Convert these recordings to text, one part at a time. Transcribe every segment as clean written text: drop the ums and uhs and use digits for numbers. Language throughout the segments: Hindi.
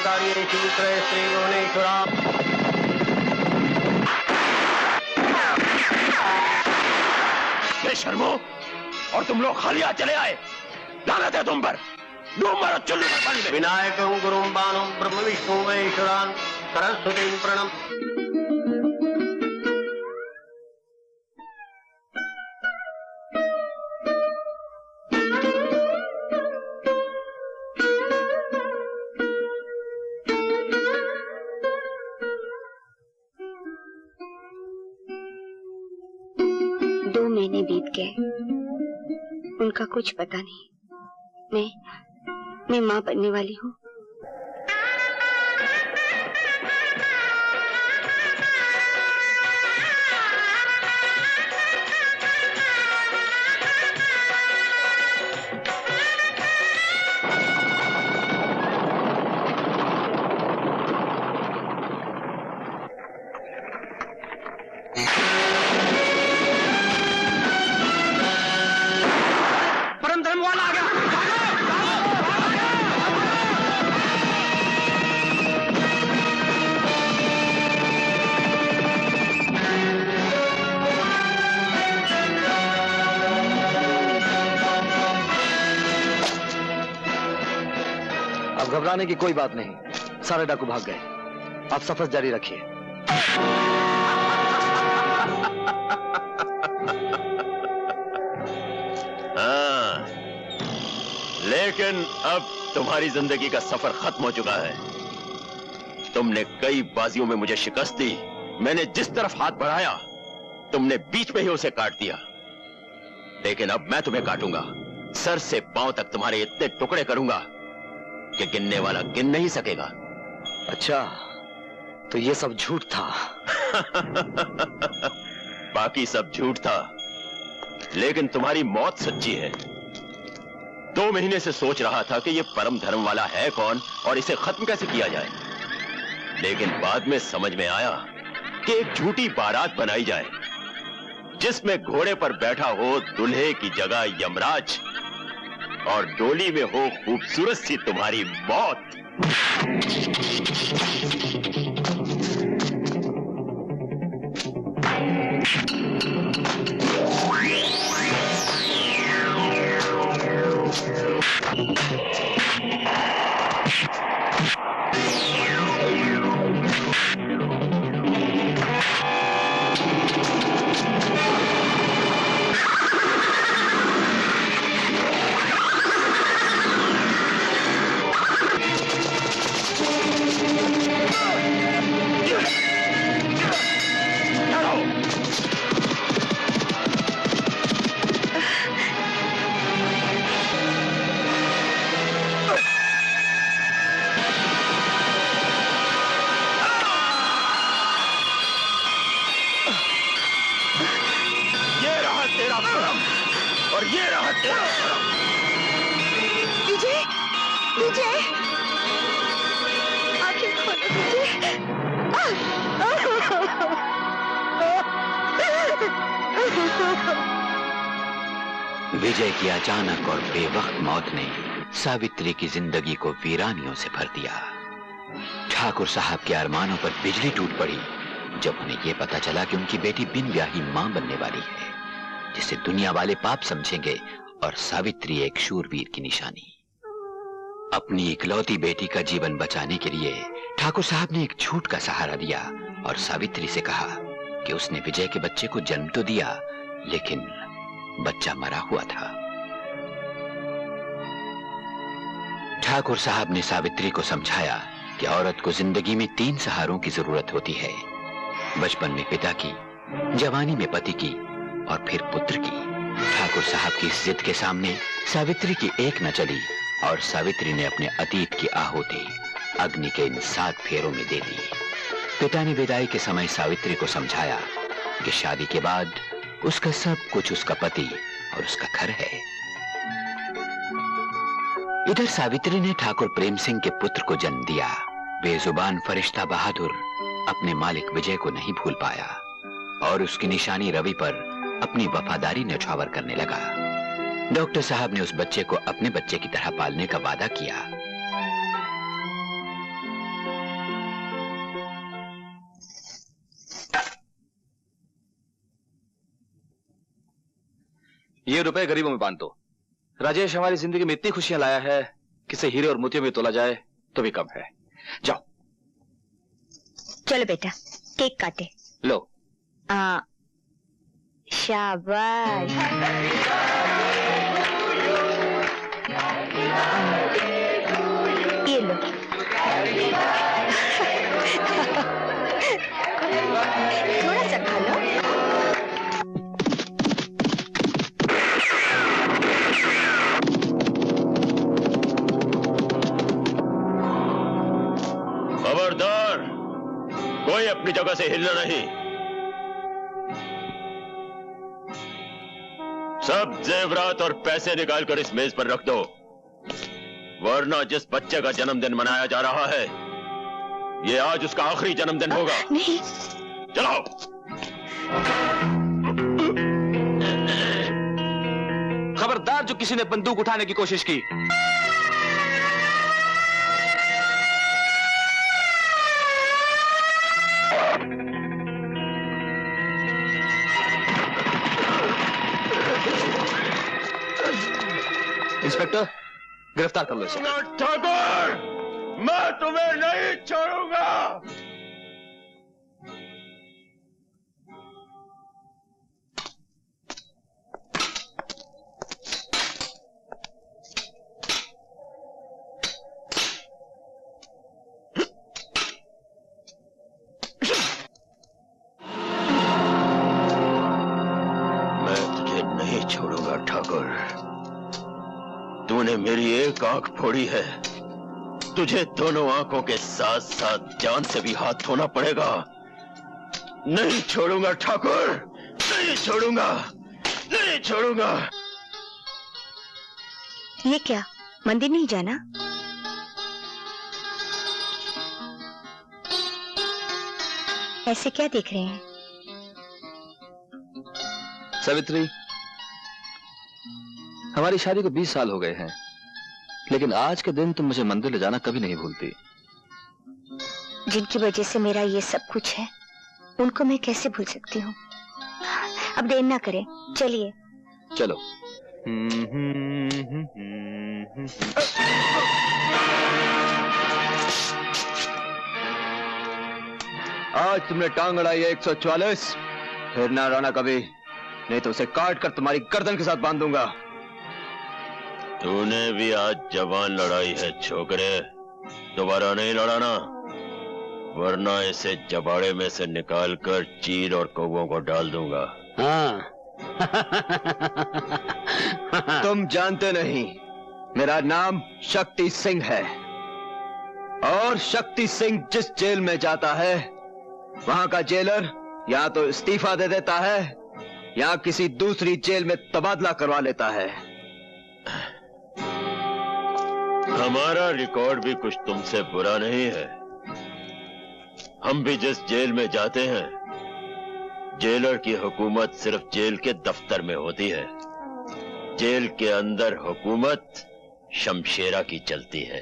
कार्येषु त्रयस्त्री भुवनेश्वरा। शर्मो, और तुम लोग खाली हाथ चले आए। लानत है तुम पर। डूब मारो चुल्लू में पानी में। विनायकं गुरुं बाणं ब्रह्म विष्णु महेश्वरान् सरस्वतीं प्रणम। महीने बीत गए, उनका कुछ पता नहीं। मैं माँ बनने वाली हूँ। घबराने की कोई बात नहीं, सारे डाकू भाग गए। आप सफर जारी रखिए। हाँ, लेकिन अब तुम्हारी जिंदगी का सफर खत्म हो चुका है। तुमने कई बाजियों में मुझे शिकस्त दी। मैंने जिस तरफ हाथ बढ़ाया, तुमने बीच में ही उसे काट दिया। लेकिन अब मैं तुम्हें काटूंगा। सर से पांव तक तुम्हारे इतने टुकड़े करूंगा कि गिनने वाला गिन नहीं सकेगा। अच्छा, तो ये सब झूठ था। बाकी सब झूठ था, लेकिन तुम्हारी मौत सच्ची है। 2 महीने से सोच रहा था कि ये परम धर्म वाला है कौन और इसे खत्म कैसे किया जाए। लेकिन बाद में समझ में आया कि एक झूठी बारात बनाई जाए जिसमें घोड़े पर बैठा हो दूल्हे की जगह यमराज और डोली में हो खूबसूरत सी तुम्हारी मौत। विजय की अचानक और बेवक्त मौत ने सावित्री की जिंदगी को वीरानियों से भर दिया। ठाकुर साहब के अरमानों पर बिजली टूट पड़ी जब उन्हें यह पता चला कि उनकी बेटी बिन ब्याही मां बनने वाली है, जिसे दुनिया वाले पाप समझेंगे और सावित्री एक शूरवीर की निशानी। अपनी इकलौती बेटी का जीवन बचाने के लिए ठाकुर साहब ने एक झूठ का सहारा दिया और सावित्री से कहा कि उसने विजय के बच्चे को जन्म तो दिया, लेकिन बच्चा मरा हुआ था। ठाकुर साहब ने सावित्री को समझाया कि औरत को जिंदगी में 3 सहारों की जरूरत होती है, बचपन में पिता की, जवानी में पति की और फिर पुत्र की। ठाकुर साहब की इस जिद के सामने सावित्री की एक न चली और सावित्री ने अपने अतीत की आहुति अग्नि के इन 7 फेरों में दे दी। पिता ने विदाई के समय सावित्री को समझाया कि शादी के बाद उसका सब कुछ उसका पति और उसका घर है। इधर सावित्री ने ठाकुर प्रेम सिंह के पुत्र को जन्म दिया। बेजुबान फरिश्ता बहादुर अपने मालिक विजय को नहीं भूल पाया और उसकी निशानी रवि पर अपनी वफादारी न्यौछावर करने लगा। डॉक्टर साहब ने उस बच्चे को अपने बच्चे की तरह पालने का वादा किया। ये रुपए गरीबों में बांट दो। राजेश हमारी जिंदगी में इतनी खुशियां लाया है कि इसे हीरे और मोतियों में तोला जाए तो भी कम है। जाओ। चलो बेटा, केक काटे। लो। शाबाश। ये लो। थोड़ा सा खा लो। खबरदार, कोई अपनी जगह से हिलना नहीं। सब जेवरात और पैसे निकालकर इस मेज पर रख दो, वरना जिस बच्चे का जन्मदिन मनाया जा रहा है, ये आज उसका आखिरी जन्मदिन होगा। नहीं। चलो। खबरदार जो किसी ने बंदूक उठाने की कोशिश की। इंस्पेक्टर, गिरफ्तार कर लो इसे। ठाकुर, मैं तुम्हें नहीं छोड़ूंगा। मैं तुझे नहीं छोड़ूंगा ठाकुर। तूने मेरी एक आंख फोड़ी है, तुझे दोनों आंखों के साथ साथ जान से भी हाथ धोना पड़ेगा। नहीं छोड़ूंगा ठाकुर, नहीं छोड़ूंगा, नहीं छोड़ूंगा। ये क्या, मंदिर नहीं जाना? ऐसे क्या देख रहे हैं? सावित्री, हमारी शादी को 20 साल हो गए हैं, लेकिन आज के दिन तुम मुझे मंदिर ले जाना कभी नहीं भूलती। जिनकी वजह से मेरा ये सब कुछ है, उनको मैं कैसे भूल सकती हूँ? अब देर ना करें, चलिए। चलो। आज तुमने टांग अड़ाई है 144, फिर ना रोना कभी, नहीं तो उसे काट कर तुम्हारी गर्दन के साथ बांध दूंगा। तूने भी आज जवान लड़ाई है छोकरे, दोबारा नहीं लड़ाना, वरना इसे जबाड़े में से निकालकर चील और कौवों को डाल दूंगा। हाँ। तुम जानते नहीं, मेरा नाम शक्ति सिंह है, और शक्ति सिंह जिस जेल में जाता है, वहां का जेलर या तो इस्तीफा दे देता है या किसी दूसरी जेल में तबादला करवा लेता है। हमारा रिकॉर्ड भी कुछ तुमसे बुरा नहीं है। हम भी जिस जेल में जाते हैं, जेलर की हुकूमत सिर्फ जेल के दफ्तर में होती है, जेल के अंदर हुकूमत शमशेरा की चलती है।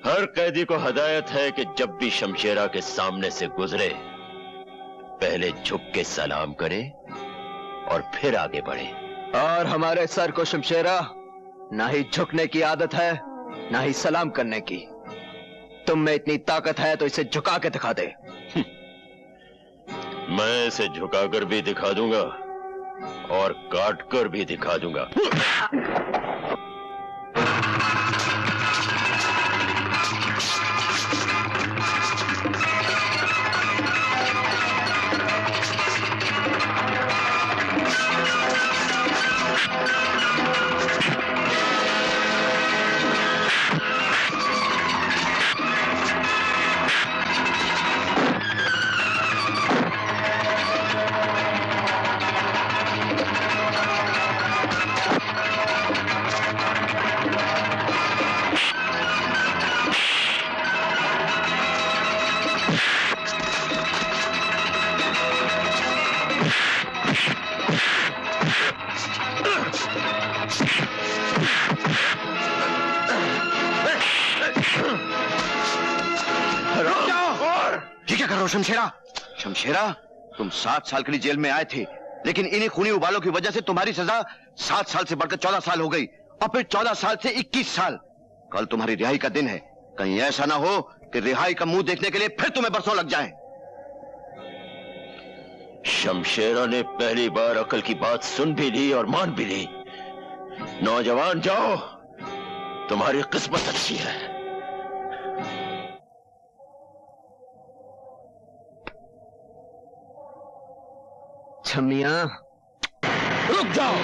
हर कैदी को हदायत है कि जब भी शमशेरा के सामने से गुजरे, पहले झुक के सलाम करे और फिर आगे बढ़े। और हमारे सर को शमशेरा ना ही झुकने की आदत है, ना ही सलाम करने की। तुम में इतनी ताकत है तो इसे झुका के दिखा दे। मैं इसे झुकाकर भी दिखा दूंगा और काट कर भी दिखा दूंगा। ये क्या कर रहे हो शमशेरा? शमशेरा, तुम 7 साल के लिए जेल में आए थे, लेकिन इन्हीं खूनी उबालों की वजह से तुम्हारी सजा 7 साल से बढ़कर 14 साल हो गई, और फिर 14 साल से 21 साल। कल तुम्हारी रिहाई का दिन है, कहीं ऐसा ना हो कि रिहाई का मुंह देखने के लिए फिर तुम्हें बरसों लग जाएं। शमशेरा ने पहली बार अकल की बात सुन भी ली और मान भी ली। नौजवान जाओ, तुम्हारी किस्मत अच्छी है। छमिया, रुक जाओ।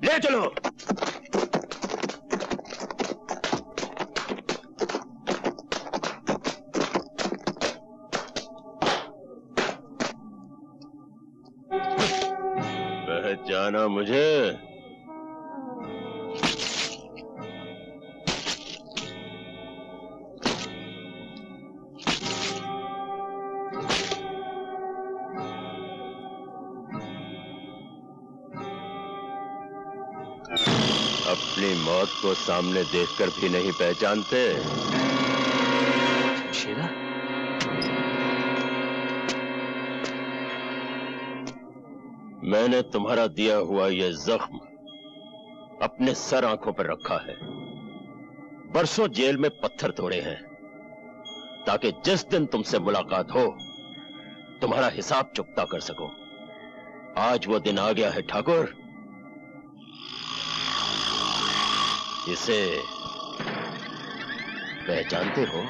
ले चलो। पहचाना मुझे? अपनी मौत को सामने देखकर भी नहीं पहचानते? शेरा, मैंने तुम्हारा दिया हुआ यह जख्म अपने सर आंखों पर रखा है। बरसों जेल में पत्थर तोड़े हैं ताकि जिस दिन तुमसे मुलाकात हो तुम्हारा हिसाब चुकता कर सको। आज वो दिन आ गया है ठाकुर। इसे पहचानते हो?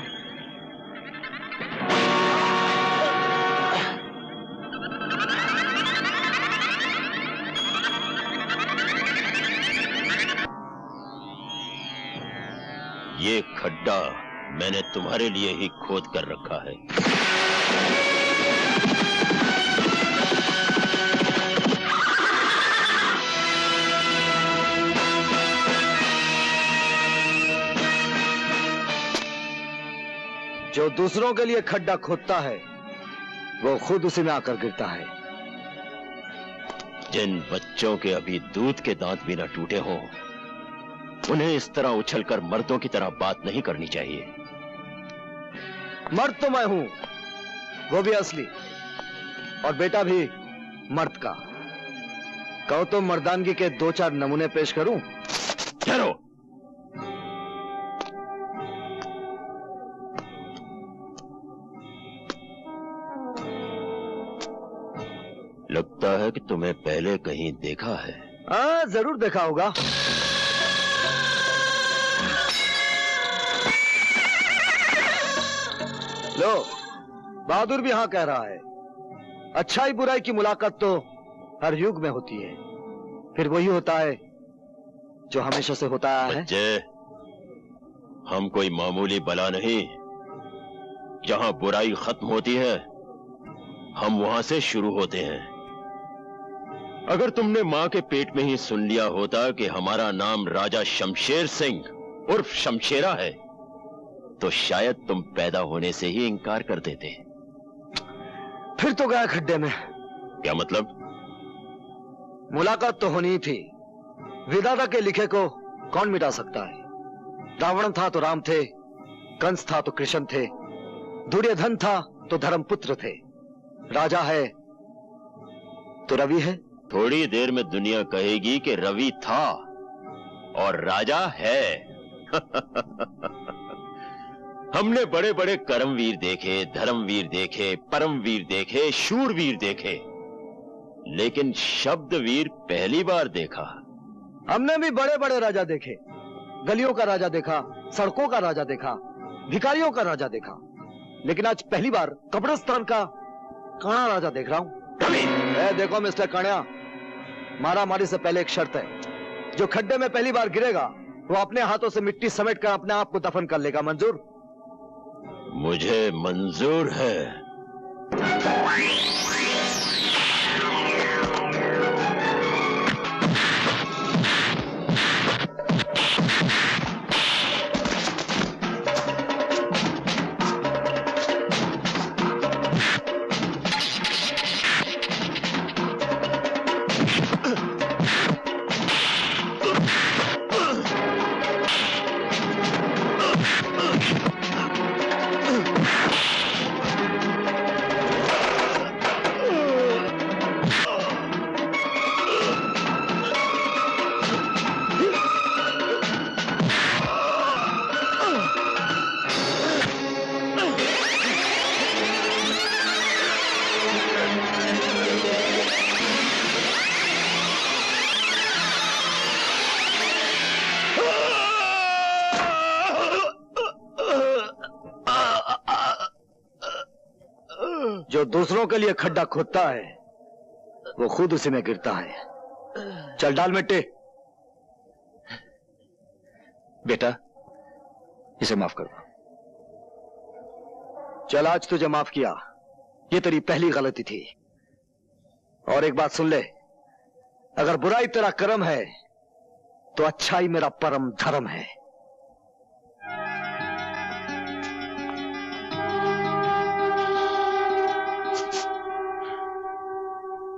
ये खड्डा मैंने तुम्हारे लिए ही खोद कर रखा है। जो दूसरों के लिए खड्डा खोदता है वो खुद उसी में आकर गिरता है। जिन बच्चों के अभी दूध के दांत भी न टूटे हों उन्हें इस तरह उछलकर मर्दों की तरह बात नहीं करनी चाहिए। मर्द तो मैं हूं, वो भी असली, और बेटा भी मर्द का। कहो तो मर्दानगी के 2-4 नमूने पेश करूं? ठहरो। लगता है कि तुम्हें पहले कहीं देखा है। हाँ, जरूर देखा होगा। लो, बहादुर भी हाँ कह रहा है। अच्छाई बुराई की मुलाकात तो हर युग में होती है, फिर वही होता है जो हमेशा से होता है। बच्चे, हम कोई मामूली बला नहीं। जहां बुराई खत्म होती है हम वहां से शुरू होते हैं। अगर तुमने मां के पेट में ही सुन लिया होता कि हमारा नाम राजा शमशेर सिंह उर्फ शमशेरा है तो शायद तुम पैदा होने से ही इनकार कर देते। फिर तो गया खड्डे में। क्या मतलब? मुलाकात तो होनी ही थी। विधाता के लिखे को कौन मिटा सकता है? रावण था तो राम थे, कंस था तो कृष्ण थे, दुर्योधन था तो धर्मपुत्र थे, राजा है तो रवि है। थोड़ी देर में दुनिया कहेगी कि रवि था और राजा है। हमने बड़े बड़े कर्मवीर देखे, धर्मवीर देखे, परमवीर देखे, शूरवीर देखे, लेकिन शब्दवीर पहली बार देखा। हमने भी बड़े बड़े राजा देखे, गलियों का राजा देखा, सड़कों का राजा देखा, भिखारियों का राजा देखा, लेकिन आज पहली बार कब्रिस्तान का काना राजा देख रहा हूं। देखो मिस्टर कान्या, मारा मारी से पहले एक शर्त है, जो खड्डे में पहली बार गिरेगा वो अपने हाथों से मिट्टी समेट कर अपने आप को दफन कर लेगा। मंजूर? मुझे मंजूर है। जो दूसरों के लिए खड्डा खोदता है वो खुद उसी में गिरता है। चल डाल मिट्टी। बेटा, इसे माफ कर दो। चल, आज तुझे माफ किया, ये तेरी पहली गलती थी। और एक बात सुन ले, अगर बुराई तेरा कर्म है तो अच्छाई मेरा परम धर्म है।